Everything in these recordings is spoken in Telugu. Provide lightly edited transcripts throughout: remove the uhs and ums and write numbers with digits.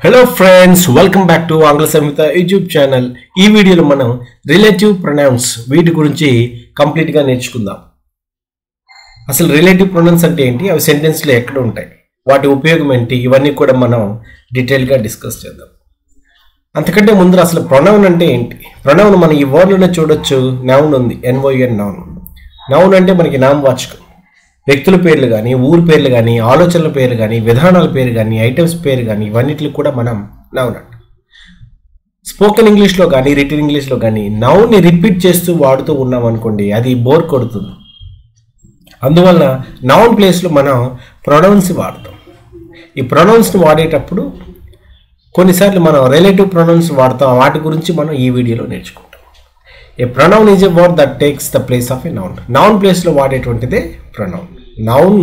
Hello friends, welcome back to Angla Samhita YouTube channel. ఈ వీడియోలో మనం రిలేటివ్ ప్రొనౌన్స్ వీటి గురించి కంప్లీట్ గా నేర్చుకుందాం. అసలు రిలేటివ్ ప్రొనౌన్స్ అంటే ఏంటి, అవి సెంటెన్స్ లో ఎక్కడ ఉంటాయి, వాటి ఉపయోగం ఏంటి, ఇవన్నీ కూడా మనం డీటెయిల్ గా డిస్కస్ చేద్దాం. అంతకంటే ముందు అసలు ప్రొనౌన్ అంటే ఏంటి? ప్రొనౌన్ మనం ఈ వర్డ్ లోనే చూడొచ్చు. నౌన్ ఉంది, NOUN నౌన్. నౌన్ అంటే మనకి నామవాచకం. వ్యక్తుల పేర్లు కానీ, ఊరు పేర్లు కానీ, ఆలోచనల పేర్లు కానీ, విధానాల పేరు కానీ, ఐటమ్స్ పేరు కానీ, ఇవన్నిటికి కూడా మనం నౌన్ అంటాం. స్పోకెన్ ఇంగ్లీష్లో కానీ, రిటన్ ఇంగ్లీష్లో కానీ నౌన్ని రిపీట్ చేస్తూ వాడుతూ ఉన్నాం అనుకోండి, అది బోర్ కొడుతుంది. అందువల్ల నౌన్ ప్లేస్లో మనం ప్రొనౌన్స్ వాడతాం. ఈ ప్రొనౌన్స్ని వాడేటప్పుడు కొన్నిసార్లు మనం రిలేటివ్ ప్రొనౌన్స్ వాడతాం. వాటి గురించి మనం ఈ వీడియోలో నేర్చుకుంటాం. A pronoun is a word that takes the place of a noun. Noun ప్లేస్లో వాడేటువంటిదే ప్రొనౌన్. నౌన్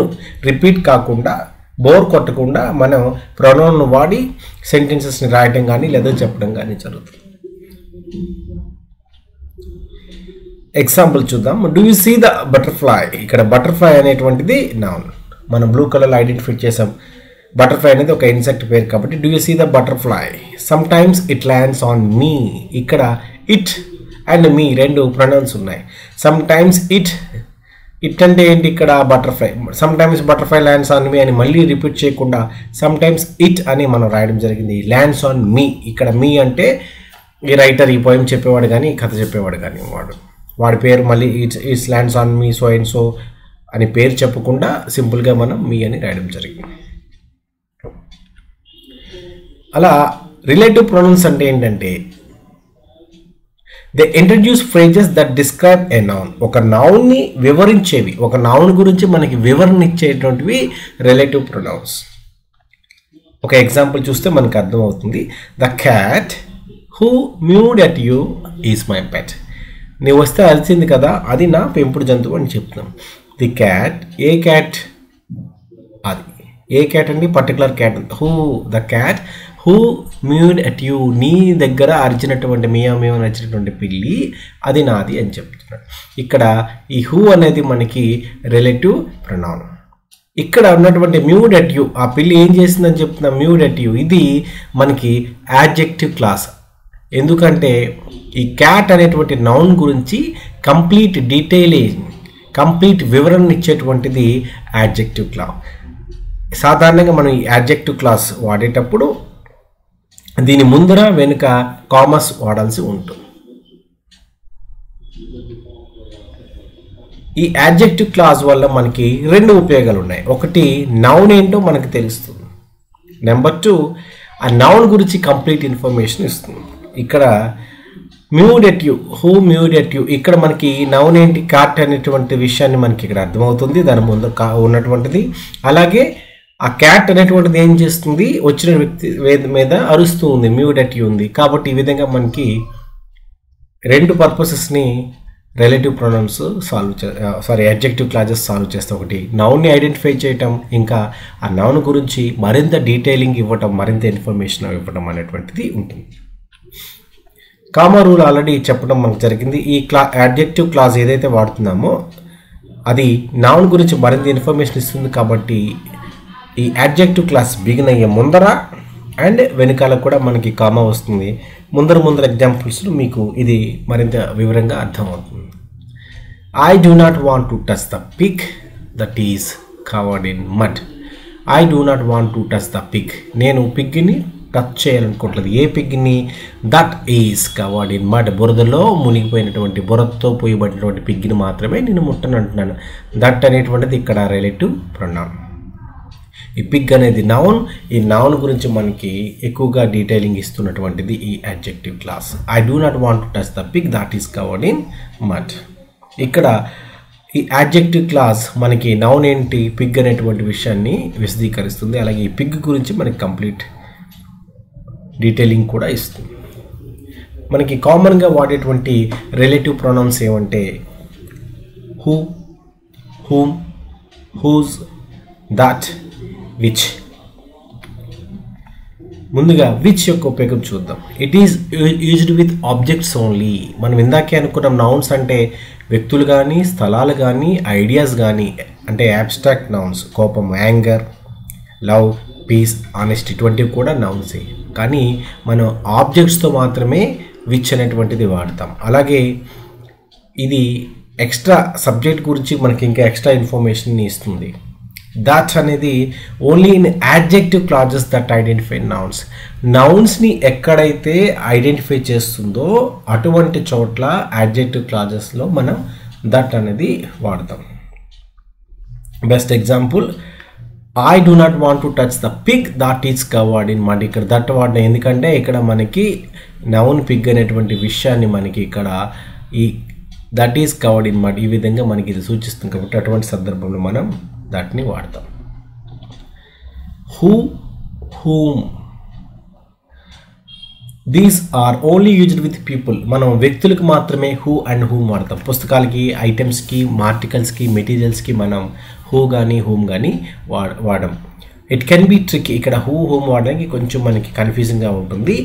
రిపీట్ కాకుండా, బోర్ కొట్టకుండా మనం ప్రొనౌన్ వాడి సెంటెన్సెస్ని రాయటం కానీ లేదా చెప్పడం కానీ జరుగుతుంది. ఎగ్జాంపుల్ చూద్దాం. Do you see the butterfly? ఇక్కడ బటర్ఫ్లై అనేటువంటిది నౌన్. మనం బ్లూ కలర్లో ఐడెంటిఫై చేసాం. బటర్ఫ్లై అనేది ఒక ఇన్సెక్ట్ పేరు కాబట్టి do you see the butterfly? Sometimes it lands on me. ఇక్కడ ఇట్ అండ్ మీ రెండు ప్రొనౌన్స్ ఉన్నాయి. సమ్ టైమ్స్ ఇట్ అంటే ఏంటి, ఇక్కడ butterfly. Sometimes butterfly lands on me అని మళ్ళీ రిపీట్ చేయకుండా సమ్ టైమ్స్ ఇట్ అని మనం రాయడం జరిగింది. ల్యాండ్స్ ఆన్ మీ, ఇక్కడ మీ అంటే ఈ రైటర్, ఈ పోయం చెప్పేవాడు కానీ, ఈ కథ చెప్పేవాడు కానీ, వాడి పేరు మళ్ళీ it's lands on me so and so అని పేరు చెప్పకుండా సింపుల్గా మనం మీ అని రాయడం జరిగింది. అలా రిలేటివ్ ప్రొనౌన్స్ అంటే ఏంటంటే they introduce phrases that describe a noun. ఒక నౌన్ని వివరించేవి, ఒక నౌన్ గురించి మనకి వివరణ ఇచ్చేటువంటివి రిలేటివ్ ప్రొనౌన్స్. ఒక ఎగ్జాంపుల్ చూస్తే మనకు అర్థమవుతుంది. The cat who mewed at you is my pet. నీవు వస్తే అరిచింది కదా, అది నా పెంపుడు జంతువు అని చెప్తున్నాం. ది క్యాట్, ఏ క్యాట్? అది ఏ క్యాట్ అండి, particular cat. Who, the cat who mewed at you, నీ దగ్గర అరిచినటువంటి, మియా నచ్చినటువంటి పిల్లి అది నాది అని చెప్తున్నాడు. ఇక్కడ ఈ హూ అనేది మనకి రిలేటివ్ ప్రొనౌన్. ఇక్కడ ఉన్నటువంటి మ్యూడ్ అట్ యూ, ఆ పిల్లి ఏం చేసిందని చెప్తున్నా, మ్యూడ్ అట్ యూ, ఇది మనకి యాడ్జెక్టివ్ క్లాస్. ఎందుకంటే ఈ క్యాట్ అనేటువంటి నౌన్ గురించి కంప్లీట్ డీటెయిలింగ్, కంప్లీట్ వివరణ ఇచ్చేటువంటిది యాడ్జెక్టివ్ క్లాస్. సాధారణంగా మనం ఈ యాడ్జెక్టివ్ క్లాస్ వాడేటప్పుడు దీని ముందర వెనుక కామర్స్ వాడాల్సి ఉంటుంది. ఈ యాడ్జెక్టివ్ క్లాస్ వల్ల మనకి రెండు ఉపయోగాలు ఉన్నాయి. ఒకటి, నౌన్ ఏంటో మనకు తెలుస్తుంది. నెంబర్ 2, ఆ నౌన్ గురించి కంప్లీట్ ఇన్ఫర్మేషన్ ఇస్తుంది. ఇక్కడ mewed at you, who mewed at you, ఇక్కడ మనకి నౌన్ ఏంటి, క్యాట్ అనేటువంటి విషయాన్ని మనకి ఇక్కడ అర్థమవుతుంది, దాని ముందు ఉన్నటువంటిది. అలాగే ఆ క్యాట్ అనేటువంటిది ఏం చేస్తుంది, వచ్చిన వ్యక్తి మీద అరుస్తూ ఉంది, మ్యూడ్ అట్ యూ ఉంది. కాబట్టి ఈ విధంగా మనకి రెండు పర్పసెస్ని relative pronouns adjective clauses solve చేస్తాం. ఒకటి నౌన్ని ఐడెంటిఫై చేయటం, ఇంకా ఆ నౌన్ గురించి మరింత డీటెయిలింగ్ ఇవ్వటం, మరింత ఇన్ఫర్మేషన్ ఇవ్వటం అనేటువంటిది ఉంటుంది. కామా రూల్ ఆల్రెడీ చెప్పడం మనకు జరిగింది. ఈ అడ్జెక్టివ్ క్లాజ్ ఏదైతే వాడుతున్నామో అది నౌన్ గురించి మరింత ఇన్ఫర్మేషన్ ఇస్తుంది. కాబట్టి ఈ అడ్జెక్టివ్ క్లాస్ బిగిన్ అయ్యే ముందర అండ్ వెనకాల కూడా మనకి కామా వస్తుంది. ముందర ఎగ్జాంపుల్స్ మీకు ఇది మరింత వివరంగా అర్థమవుతుంది. I do not want to touch the pig that is covered in mud. I do not want to touch the pig, నేను పిగ్ని టచ్ చేయాలనుకోవట్లేదు. ఏ పిగ్ని? That is covered in mud, బురదలో మునిగిపోయినటువంటి, బురదతో పోయబడినటువంటి పిగ్ని మాత్రమే నేను ముట్టను అంటున్నాను. దట్ అనేటువంటిది ఇక్కడ రిలేటివ్ ప్రొనౌన్. ఈ పిగ్ అనేది నౌన్. ఈ నౌన్ గురించి మనకి ఎక్కువగా డీటెయిలింగ్ ఇస్తున్నటువంటిది ఈ adjective class. I do not want to touch the pig that is covered in mud. ఇక్కడ ఈ అడ్జెక్టివ్ క్లాస్ మనకి నౌన్ ఏంటి, పిగ్ అనేటువంటి విషయాన్ని విశదీకరిస్తుంది. అలాగే ఈ పిగ్ గురించి మనకి కంప్లీట్ డీటెయిలింగ్ కూడా ఇస్తుంది. మనకి కామన్గా వాడేటువంటి రిలేటివ్ ప్రొనౌన్స్ ఏమంటే who, whom, whose, that, which. ముందుగా విచ్ యొక్క ఉపయోగం చూద్దాం. It is used with objects only. మనం ఇందాకే అనుకున్నాం నౌన్స్ అంటే వ్యక్తులు కానీ, స్థలాలు కానీ, ఐడియాస్ కానీ, అంటే అబ్స్ట్రాక్ట్ నౌన్స్. కోపం, యాంగర్, లవ్, పీస్, ఆనెస్ట్, ఇటువంటివి కూడా నౌన్సే. కానీ మనం ఆబ్జెక్ట్స్తో మాత్రమే విచ్ అనేటువంటిది వాడతాం. అలాగే ఇది ఎక్స్ట్రా సబ్జెక్ట్ గురించి మనకి ఇంకా ఎక్స్ట్రా ఇన్ఫర్మేషన్ని ఇస్తుంది. దట్ అనేది only in adjective clauses that identify nouns. నౌన్స్ని ఎక్కడైతే ఐడెంటిఫై చేస్తుందో అటువంటి చోట్ల యాడ్జెక్టివ్ క్లాజెస్లో మనం దట్ అనేది వాడతాం. Best example, I do not want to touch the pig that is covered in mud. ఇక్కడ దట్ వాడిన ఎందుకంటే ఇక్కడ మనకి నౌన్ పిగ్ అనేటువంటి విషయాన్ని మనకి ఇక్కడ ఈ that is covered in mud ఈ విధంగా మనకి ఇది సూచిస్తుంది కాబట్టి అటువంటి సందర్భంలో మనం దట్ని వాడతాం. Who, whom, these are only used with people. మనం వ్యక్తులకు మాత్రమే హూ అండ్ హూమ్ వాడతాం. పుస్తకాలకి, ఐటమ్స్కి, ఆర్టికల్స్కి, మెటీరియల్స్కి మనం హూ కానీ హూమ్ కానీ వాడడం. It can be trick. ఇక్కడ హూ హూమ్ వాడడానికి కొంచెం మనకి కన్ఫ్యూజింగ్గా ఉంటుంది.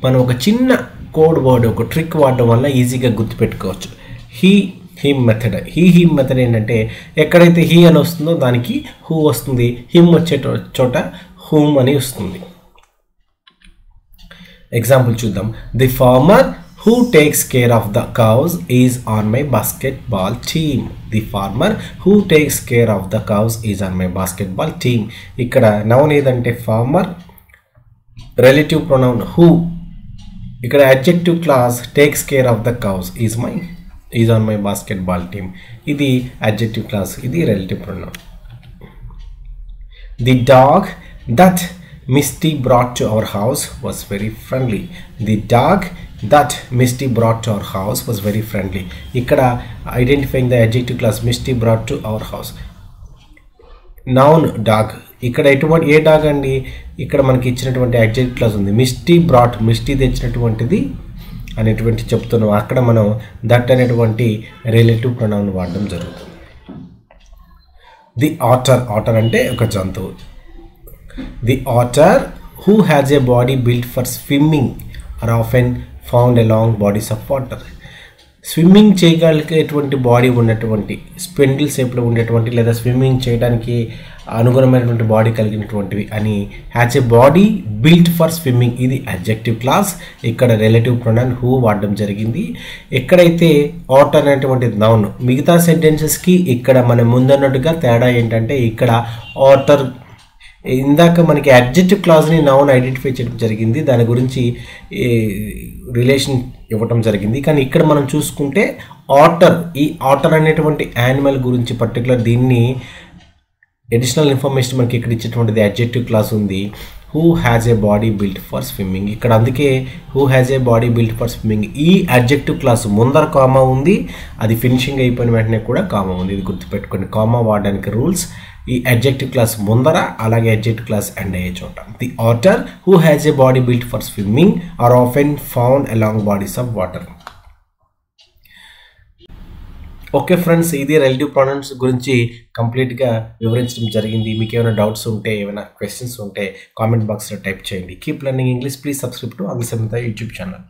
మనం ఒక చిన్న కోడ్ వర్డ్, ఒక ట్రిక్ వాడడం వల్ల ఈజీగా గుర్తుపెట్టుకోవచ్చు. He, him method. Him method ఏంటంటే ఎక్కడైతే హీ అని వస్తుందో దానికి హూ వస్తుంది, హిమ్ వచ్చే చోట హూమ్ అని వస్తుంది. ఎగ్జాంపుల్ చూద్దాం. The farmer who takes care of the cows is on my basketball team. The farmer who takes care of the cows is on my basketball team. ఇక్కడ నౌన్ ఏదంటే ఫార్మర్, రిలేటివ్ ప్రొనౌన్ హూ, ఇక్కడ adjective clause takes care of the cows is on my basketball team. ఇది అడ్జెక్టివ్ క్లాస్, ఇది relative pronoun. The dog that Misty brought to our house was very friendly. The dog that Misty brought to our house was very friendly. ఇక్కడ identifying the adjective class Misty brought to our house. Noun dog. ఇక్కడ ఎటువంటి ఏ డాగ్ అండి? ఇక్కడ మనకి ఇచ్చినటువంటి adjective class ఉంది. Misty brought, మిస్టీ తెచ్చినటువంటిది అనేటువంటి చెప్తున్నాం. అక్కడ మనం దట్ అనేటువంటి రిలేటివ్ ప్రొనౌన్ వాడడం జరుగుతుంది. ది ఆటర్ అంటే ఒక జంతువు. The otter who has a body built for swimming are often found along bodies of water. Swimming చేయగలిగేటువంటి బాడీ ఉన్నటువంటి, స్పెండిల్ షేప్లో ఉండేటువంటి లేదా స్విమ్మింగ్ చేయడానికి అనుగుణమైనటువంటి బాడీ కలిగినటువంటివి అని has a body built for swimming. ఇది అడ్జెక్టివ్ క్లాస్. ఇక్కడ రిలేటివ్ ప్రొనౌన్ హూ వాడడం జరిగింది. ఎక్కడైతే ఆటర్ అనేటువంటి నౌన్, మిగతా సెంటెన్సెస్కి ఇక్కడ మనం ముందన్నట్టుగా తేడా ఏంటంటే ఇక్కడ ఆటర్ ఇందాక మనకి అడ్జెక్టివ్ క్లాజ్ని నౌన్ ఐడెంటిఫై చేయడం జరిగింది, దాని గురించి రిలేషన్ ఇవ్వటం జరిగింది. కానీ ఇక్కడ మనం చూసుకుంటే ఆటర్, ఈ ఆటర్ అనేటువంటి యానిమల్ గురించి పర్టికులర్ దీన్ని అడిషనల్ ఇన్ఫర్మేషన్ మనకి ఇక్కడ ఇచ్చేటువంటిది అడ్జెక్టివ్ క్లాస్ ఉంది. Who has a body built for swimming. ఇక్కడ అందుకే who has a body built for swimming, ఈ అడ్జెక్టివ్ క్లాస్ ముందర కామా ఉంది, అది ఫినిషింగ్ అయిపోయిన వెంటనే కూడా కామా ఉంది. ఇది గుర్తుపెట్టుకోండి. కామా వాడడానికి రూల్స్ ఈ అడ్జెక్టివ్ క్లాస్ ముందర, అలాగే అడ్జెక్టివ్ క్లాస్ ఎండ్ అయ్యే చోట. The otter who has a body built for swimming are often found along bodies of water. Okay friends, ఇది రిలేటివ్ ప్రొనౌన్స్ గురించి కంప్లీట్గా వివరించడం జరిగింది. మీకు ఏమైనా డౌట్స్ ఉంటే, ఏమైనా క్వశ్చన్స్ ఉంటే కామెంట్ బాక్స్లో టైప్ చేయండి. Keep learning English. Please subscribe to ఆంగ్ల సమీత యూట్యూబ్ ఛానల్.